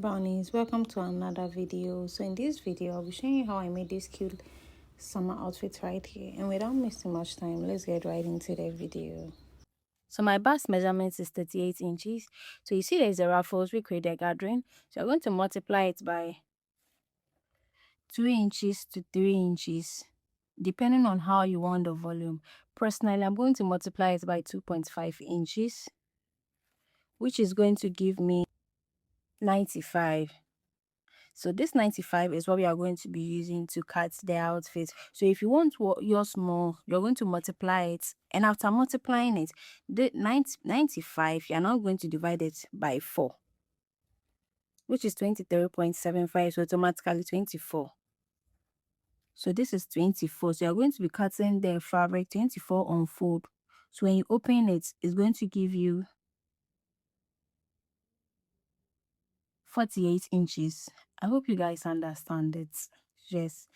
brownies, welcome to another video. So in this video I'll be showing you how I made this cute summer outfit right here, and without wasting much time, let's get right into the video. So my bust measurement is 38 inches. So you see there's a ruffles we create a gathering, so I'm going to multiply it by 2 inches to 3 inches depending on how you want the volume. Personally, I'm going to multiply it by 2.5 inches, which is going to give me 95. So this 95 is what we are going to be using to cut the outfit. So if you want yours more, you're going to multiply it, and after multiplying it, the 95, you're now going to divide it by 4, which is 23.75, so automatically 24. So this is 24. So you're going to be cutting the fabric 24 on fold. So when you open it, it's going to give you 48 inches. I hope you guys understand it. Yes.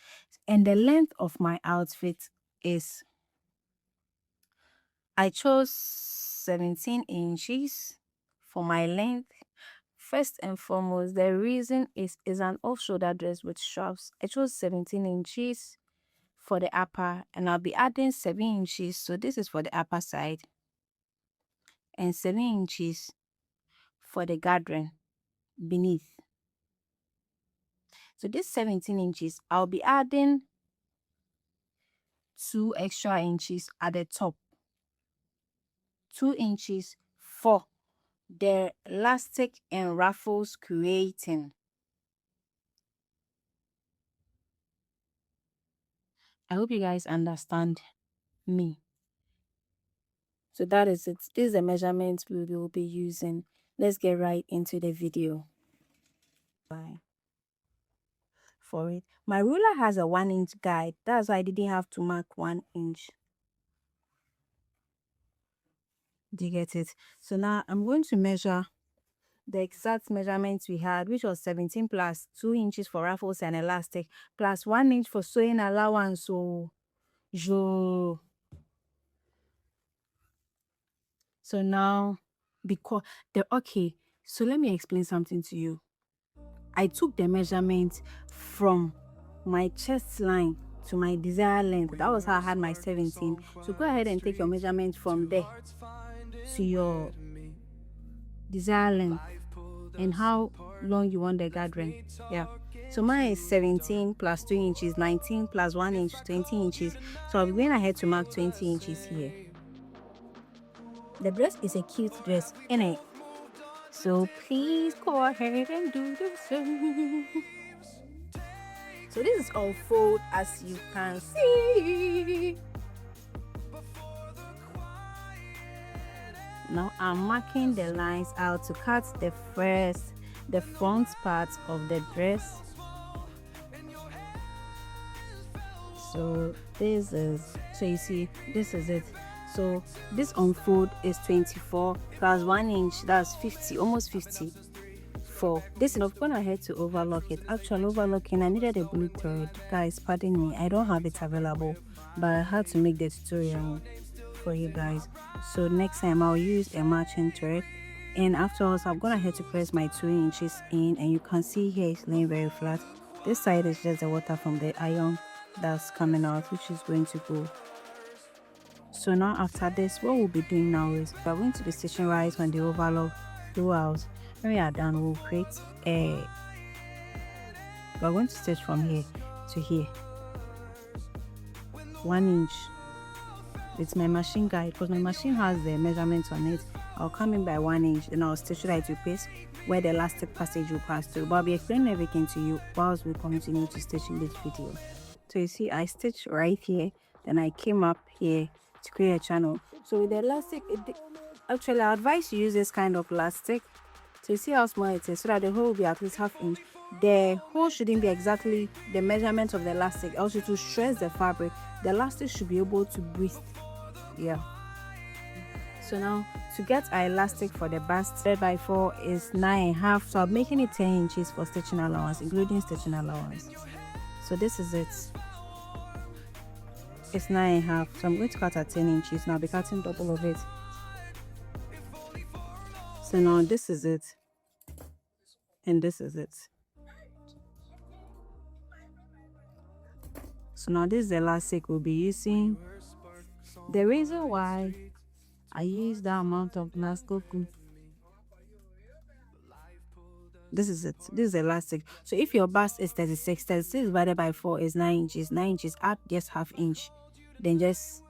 And the length of my outfit is, I chose 17 inches for my length. First and foremost, the reason is an off-shoulder dress with straps. I chose 17 inches for the upper, and I'll be adding 7 inches. So this is for the upper side, and 7 inches for the gathering beneath. So this 17 inches, I'll be adding 2 extra inches at the top, 2 inches for the elastic and ruffles creating. I hope you guys understand me. So that is it. This is the measurements we will be using. Let's get right into the video. Bye. For it, my ruler has a 1-inch guide. That's why I didn't have to mark 1 inch. Do you get it? So now I'm going to measure the exact measurements we had, which was 17 plus 2 inches for ruffles and elastic, plus 1 inch for sewing allowance. So now, because so let me explain something to you. I took the measurement from my chest line to my desired length. That was how I had my 17. So go ahead and take your measurement from there to your desired length and how long you want the gathering. Yeah. So mine is 17 plus 2 inches, 19 plus 1 inch, 20 inches. So I'll be going ahead to mark 20 inches here. The dress is a cute dress, innit? So please go ahead and do the same. So this is on fold, as you can see. Now I'm marking the lines out to cut the front part of the dress. So this is, so you see, this is it. So this unfold is 24 plus 1 inch, that's 50, almost 50 for this. And I've gone ahead to overlock it. Actually overlocking, I needed a blue thread. Guys, pardon me, I don't have it available, but I had to make the tutorial for you guys. So next time I'll use a matching thread, and afterwards I've gone ahead to press my 2 inches in, and you can see here it's laying very flat. This side is just the water from the iron that's coming out, which is going to go. So now after this, what we'll be doing now is we're going to be stitching right on the overlock throughout. When we are done, we'll create we're going to stitch from here to here, 1 inch with my machine guide, because my machine has the measurements on it. I'll come in by 1 inch, then I'll stitch right to place where the elastic passage will pass through. But I'll be explaining everything to you whilst we continue to stitch in this video. So you see, I stitched right here, then I came up here to create a channel. So with the elastic, actually I advise you use this kind of elastic. So you see how small it is, so that the hole will be at least 1/2 inch. The hole shouldn't be exactly the measurement of the elastic, also to stress the fabric. The elastic should be able to breathe. Yeah. So now to get our elastic for the bust, 3/4 is 9.5. So I'm making it 10 inches for stitching allowance, including stitching allowance. So this is it. It's 9.5. So I'm going to cut at 10 inches. Now I'll be cutting double of it. So now this is it. And this is it. So now this is the elastic we'll be using. The reason why I use that amount of Nasco, this is it. This is elastic. So if your bust is 36, 36 divided by 4 is 9 inches. 9 inches, add just half inch. Then just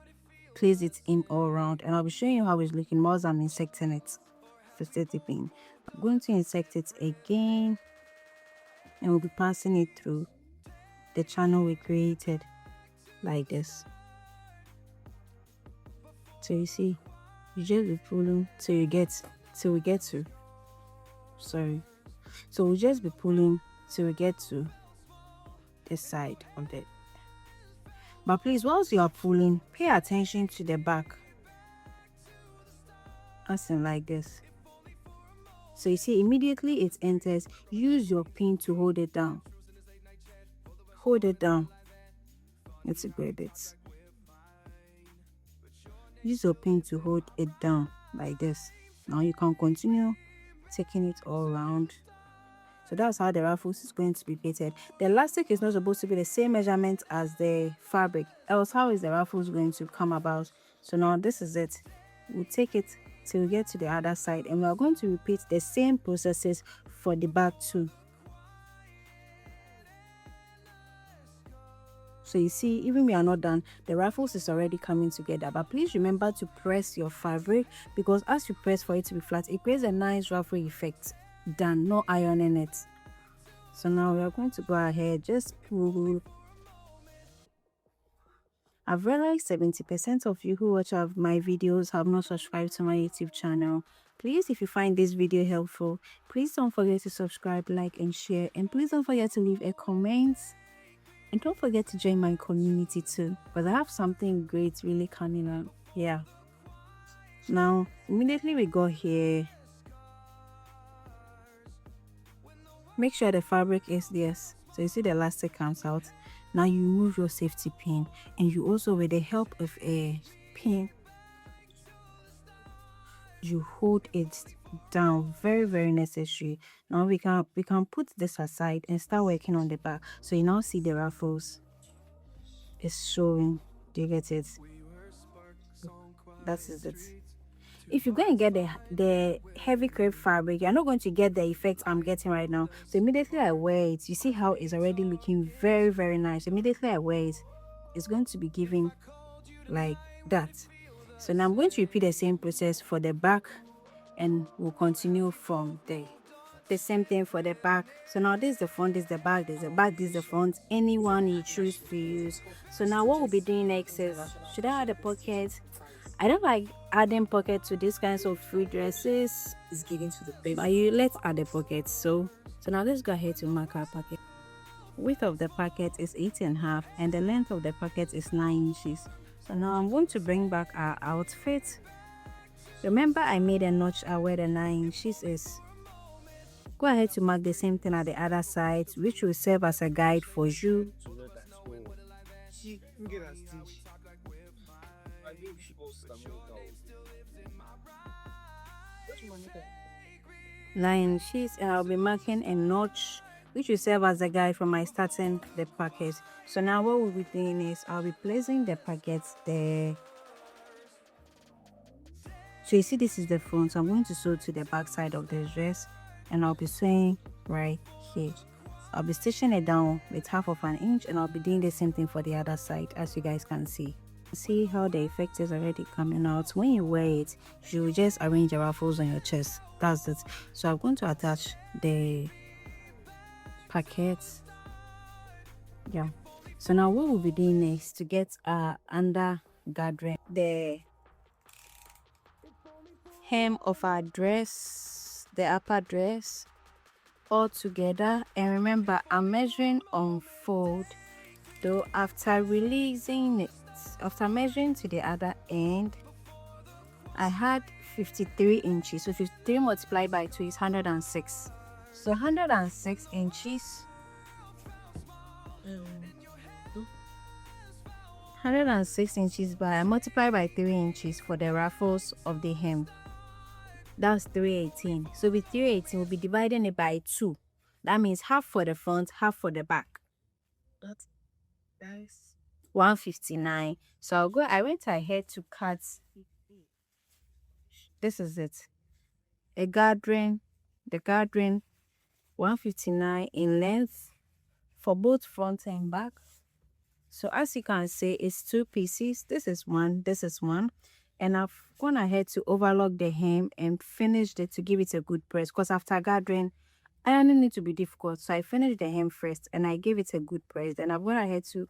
place it in all around. And I'll be showing you how it's looking more as I'm insecting it. For still dipping. I'm going to insect it again. And we'll be passing it through the channel we created. Like this. So you see, you just be pulling till we get to. Sorry. So we'll just be pulling till we get to this side of it. But please, whilst you are pulling, pay attention to the back. As in like this. So you see, immediately it enters, use your pin to hold it down. Hold it down. Let's grab it. Use your pin to hold it down like this. Now you can continue taking it all around. So that's how the ruffles is going to be plaited. The elastic is not supposed to be the same measurement as the fabric, else how is the ruffles going to come about? So now this is it. We'll take it till we get to the other side, and we are going to repeat the same processes for the back too. So you see, even we are not done, the ruffles is already coming together. But please remember to press your fabric, because as you press for it to be flat, it creates a nice ruffle effect than no ironing it. So now we are going to go ahead, just pull. I've realized 70% of you who watch my videos have not subscribed to my YouTube channel. Please, if you find this video helpful, please don't forget to subscribe, like and share, and please don't forget to leave a comment. And don't forget to join my community too, because I have something great really coming up. Yeah. Now, immediately we go here. Make sure the fabric is this. So you see the elastic comes out. Now you remove your safety pin, and you also, with the help of a pin, you hold it down. Very, very necessary. Now we can put this aside and start working on the back. So you now see the ruffles is showing. Do you get it? That is it. If you're going to get the heavy crepe fabric, you're not going to get the effect I'm getting right now. So immediately I wear it, you see how it's already looking very, very nice. Immediately I wear it, it's going to be giving like that. So now I'm going to repeat the same process for the back, and we'll continue from there. The same thing for the back. So now this is the front, this is the back, this is the back, this is the front, anyone you choose to use. So now what we'll be doing next is, should I add a pocket? I don't like adding pocket to these kinds of free dresses. It's getting to the paper. Let's add a pocket. So now let's go ahead to mark our pocket. Width of the pocket is 8.5, and the length of the pocket is 9 inches. So now I'm going to bring back our outfit. Remember, I made a notch where the 9 inches is. Go ahead to mark the same thing at the other side, which will serve as a guide for you. 9 inches, and I'll be marking a notch, which will serve as a guide for my starting the pocket. So now what we'll be doing is, I'll be placing the pockets there. So you see, this is the front. So I'm going to sew to the back side of the dress, and I'll be sewing right here. I'll be stitching it down with 1/2 inch, and I'll be doing the same thing for the other side, as you guys can see. See how the effect is already coming out. When you wear it, you just arrange the ruffles on your chest. That's it. So I'm going to attach the packets. Yeah. So now what we'll be doing next, to get our under gathering, the hem of our dress, the upper dress, all together. And remember, I'm measuring on fold, though after releasing it, after measuring to the other end, I had 53 inches. So 53 multiplied by 2 is 106. So 106 inches. 106 inches by, I multiply by 3 inches for the ruffles of the hem. That's 318. So with 318, we'll be dividing it by 2. That means half for the front, half for the back. That's nice. 159. So I went ahead to cut. This is it. The Gherttie 159 in length for both front and back. So as you can see, it's 2 pieces. This is one, and I've gone ahead to overlock the hem and finished it to give it a good press, because after gathering I didn't need to be difficult, so I finished the hem first and I gave it a good press. Then I've gone ahead to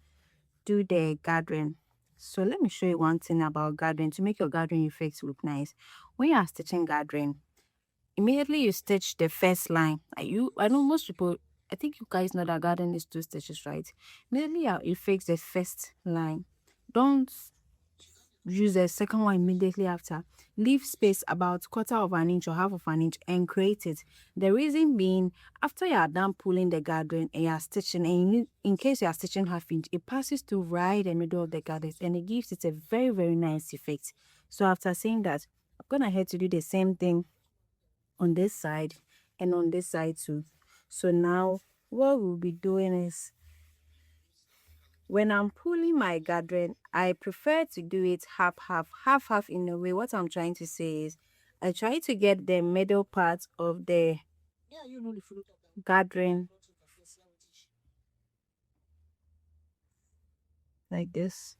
do the gathering. So let me show you one thing about gathering to make your gathering effects look nice. When you are stitching gathering, immediately you stitch the first line. I know most people, I think you guys know that garden is 2 stitches, right? Immediately you fix the first line. Don't use the second one immediately after. Leave space about 1/4 of an inch or 1/2 of an inch and create it. The reason being, after you are done pulling the garden and you are stitching, and you need, in case you are stitching 1/2 inch, it passes through right in the middle of the garden and it gives it a very, very nice effect. So after saying that, I'm gonna head to do the same thing on this side and on this side too. So now what we'll be doing is, when I'm pulling my gathering, I prefer to do it half in a way. What I'm trying to say is, I try to get the middle part of the gathering like this.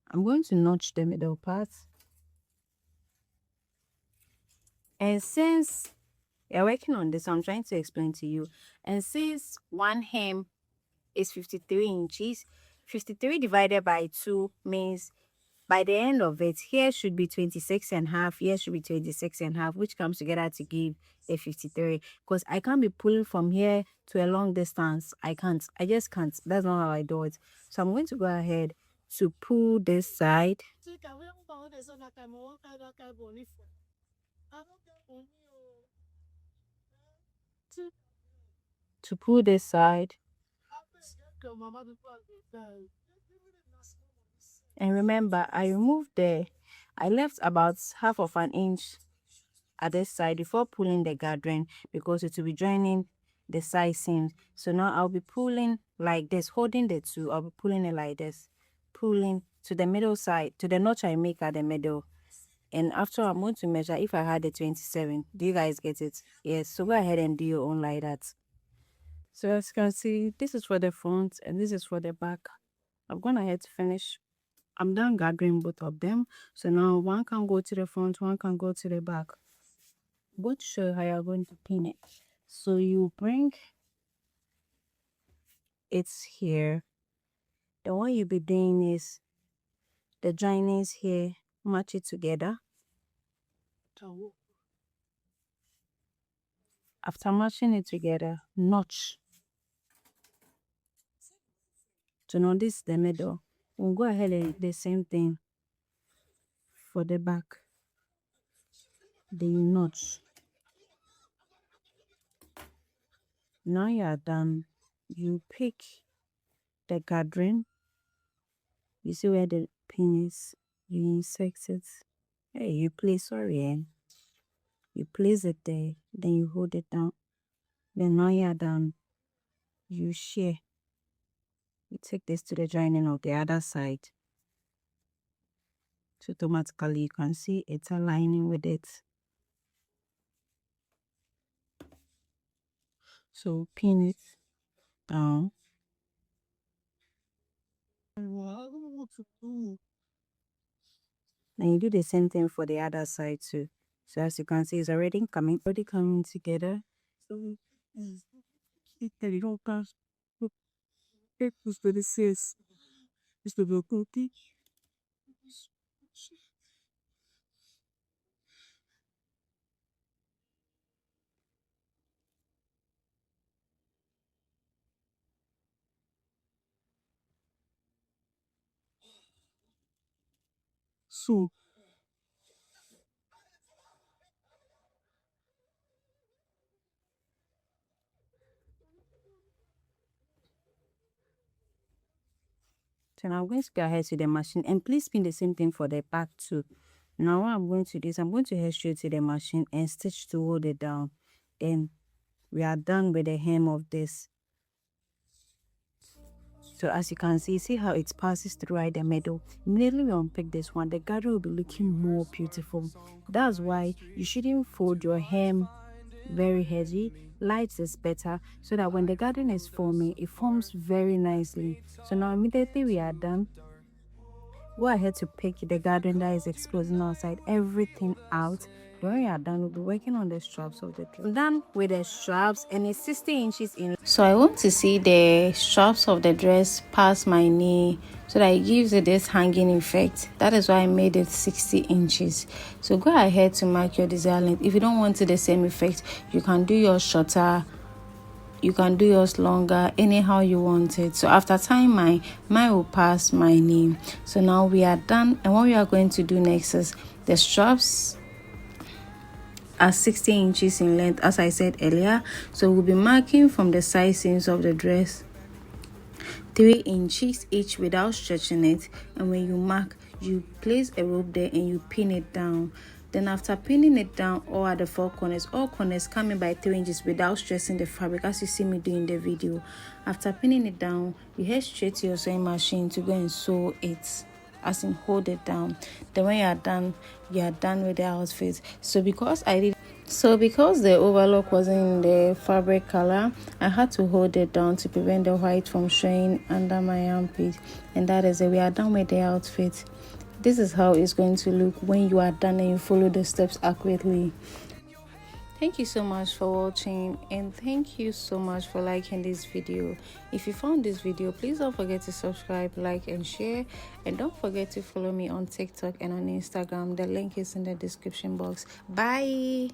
I'm going to notch the middle part. And since you're working on this, I'm trying to explain to you. And since one hem is 53 inches, 53 divided by 2 means by the end of it, here should be 26.5, here should be 26.5, which comes together to give a 53. Because I can't be pulling from here to a long distance. I can't. I just can't. That's not how I do it. So I'm going to go ahead to pull this side. To pull this side. And remember, I left about 1/2 of an inch at this side before pulling the gathering, because it will be joining the side seams. So now I'll be pulling like this, holding the two. I'll be pulling it like this, pulling to the middle side, to the notch I make at the middle. And after, I'm going to measure if I had a 27. Do you guys get it? Yes. So go ahead and do your own like that. So as you can see, this is for the front and this is for the back. I've gone ahead to finish. I'm done gathering both of them. So now one can go to the front, one can go to the back. I'm going to show you how you're going to pin it. So you bring it here. The one you'll be doing is the joinings here, match it together. After matching it together, notch. So now this is the middle. We'll go ahead and do the same thing for the back. Then you notch. Now you are done. You pick the gathering. You see where the pin is. You insert it. Hey, you place, you place it there. Then you hold it down. Then now you are done. You shear. You take this to the joining of the other side. So automatically you can see it's aligning with it. So pin it down. Then you do the same thing for the other side too. So as you can see, it's already coming together. So so now I'm going to go ahead to the machine, and please pin the same thing for the back too. Now what I'm going to do is I'm going to head straight to the machine and stitch to hold it down. Then we are done with the hem of this. So as you can see how it passes through right the middle. Immediately we unpick this one, the garden will be looking more beautiful. That's why you shouldn't fold your hem very heavy. Light is better, so that when the garden is forming, it forms very nicely. So now immediately we are done, go ahead to pick the garden that is exposing outside, everything out. When we are done, we'll be working on the straps of the dress. I'm done with the straps, and it's 60 inches in. So I want to see the straps of the dress past my knee, so that it gives it this hanging effect. That is why I made it 60 inches. So go ahead to mark your desired length. If you don't want it the same effect, you can do yours shorter, you can do yours longer, anyhow you want it. So after tying mine will pass my knee. So now we are done, and what we are going to do next is the straps are 60 inches in length, as I said earlier. So we'll be marking from the side seams of the dress 3 inches each without stretching it. And when you mark, you place a rope there and you pin it down. Then after pinning it down, all at the four corners, all corners coming by 3 inches without stressing the fabric, as you see me do in the video. After pinning it down, you head straight to your sewing machine to go and sew it, as in hold it down. Then when you are done with the outfit. So because the overlock wasn't in the fabric color, I had to hold it down to prevent the white from showing under my armpit. And that is it. We are done with the outfit. This is how it's going to look when you are done and you follow the steps accurately. Thank you so much for watching, and thank you so much for liking this video. If you found this video, please don't forget to subscribe, like and share, and don't forget to follow me on TikTok and on Instagram. The link is in the description box. Bye.